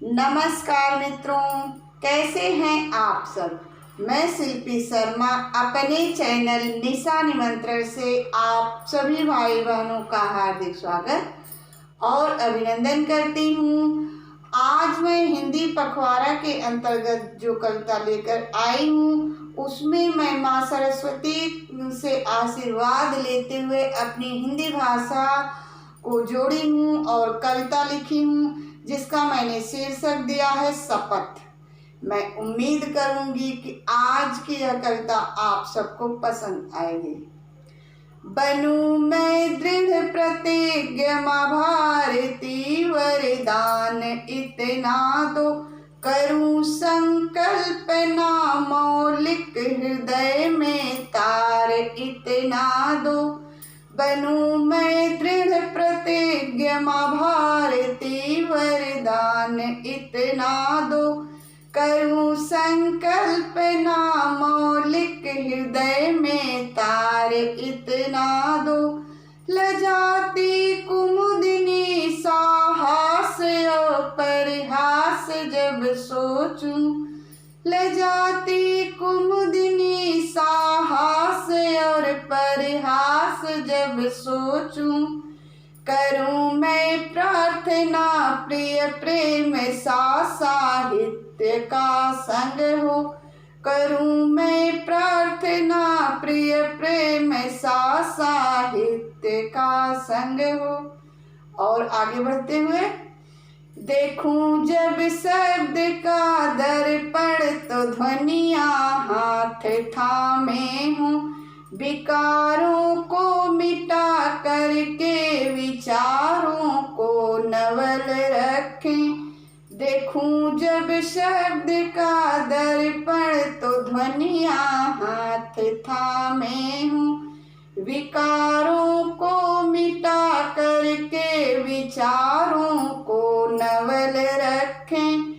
नमस्कार मित्रों, कैसे हैं आप सब। मैं शिल्पी शर्मा अपने चैनल निशा निमंत्रण से आप सभी भाई बहनों का हार्दिक स्वागत और अभिनंदन करती हूँ। आज मैं हिंदी पखवाड़ा के अंतर्गत जो कविता लेकर आई हूँ उसमें मैं माँ सरस्वती से आशीर्वाद लेते हुए अपनी हिंदी भाषा को जोड़ी हूँ और कविता लिखी हूँ जिसका मैंने शीर्षक दिया है शपथ। मैं उम्मीद करूंगी कि आज की यह कविता आप सबको पसंद आएगी। बनूं मैं दृढ़ प्रतिज्ञ माँ भारती, वरदान इतना दो, करूं संकल्प ना मौलिक, हृदय में तार इतना दो। बनूं मैं दृढ़ प्रतिज्ञ माँ भारती, वरदान इतना दो, करूं संकल्प ना मौलिक, हृदय में तार इतना दो। लजाती कुमुदिनी साहस और परिहास जब सोचूं, लजाती कुमुदिनी साहस और परिहास जब सोचूं, करूं मैं प्रार्थना प्रिय प्रेम सा साहित्य का संग हो, करूं मैं प्रार्थना प्रिय प्रेम सा साहित्य का संग हो। और आगे बढ़ते हुए, देखूं जब शब्द का दर्पण तो ध्वनियाँ हाथ थामे हूँ, विकारों को मिटा करके विचारों को नवल रखें। देखूं जब शब्द का दर्पण तो ध्वनियाँ हाथ थामे हूँ, विकारों को मिटा करके विचारों को नवल रखें।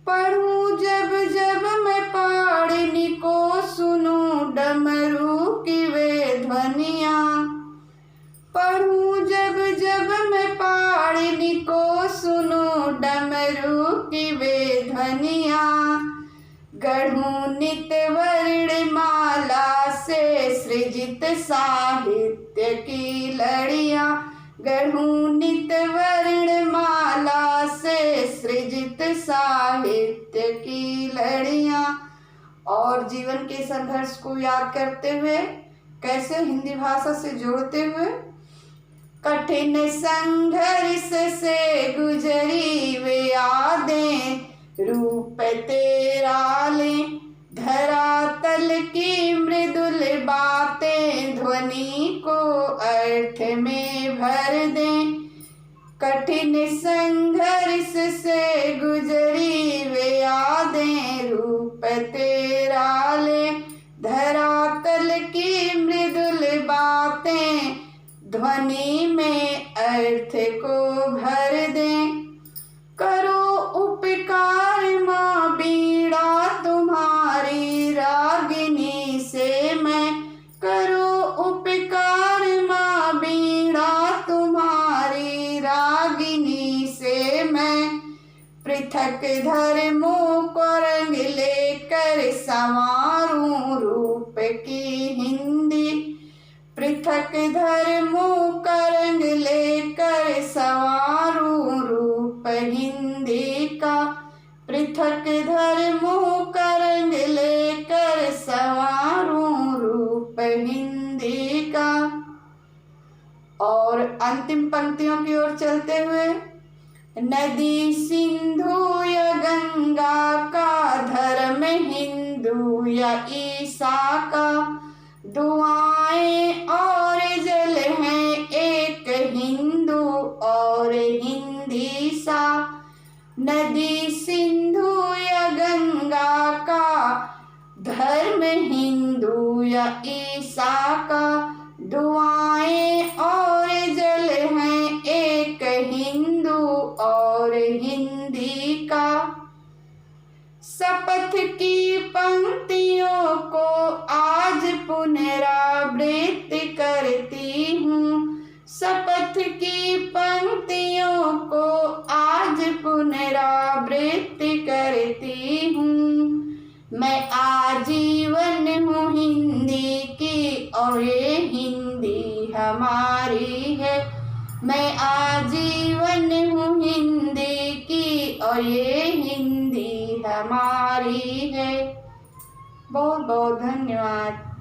पढ़ूं जब जब मैं पाणिनि को, सुनूं डमरू की वे ध्वनियाँ, पढ़ूं जब जब मैं पाणिनि को, सुनूं डमरू की वे ध्वनियाँ, गढ़ूं नित वर्णमाला से सृजित साहित्य की लड़ियाँ, गढ़ूं नित वर्णमाला से सृजित साहित्य की लड़ियाँ। और जीवन के संघर्ष को याद करते हुए, कैसे हिंदी भाषा से जोड़ते हुए, कठिन संघर्ष से गुजरी वे यादें, रूप तेरा लें, धरातल की मृदुल बातें ध्वनि को अर्थ में भर दें। कठिन संघर्ष से गुजरी वे यादें, रूप तेरा लें, धरातल की मृदुल बातें ध्वनि में अर्थ को भर दें। करो उपकार माँ बीड़ा तुम्हारी रागिनी से मैं, करो उपकार माँ बीड़ा तुम्हारी रागिनी से मैं, पृथक धर्मों को रंग लेकर संवारूं रूप की हिंदी, पृथक धर्मों का रंग लेकर संवारूं रूप हिंदी का, पृथक धर्मों का रंग लेकर संवारूं रूप हिंदी का। और अंतिम पंक्तियों की ओर चलते हुए, नदी सिंधु या गंगा का, धर्म हिंदू या ईसा का, दुआएं और जल हैं एक हिंदू और हिंदी सा। नदी सिंधु या गंगा का, धर्म हिंदू या ईसा का, दुआएं और जल हैं एक हिंदू और हिंदी का। शपथ की पंक्तियों को आज पुनरावृत्ति करती हूँ, शपथ की पंक्तियों को आज पुनरावृत्ति आवृत्ति करती हूँ। मैं आजीवन हूँ हिंदी की और ये हिंदी हमारी है। मैं आजीवन हूँ हिंदी की और ये हिंदी हमारी है। बहुत बहुत धन्यवाद।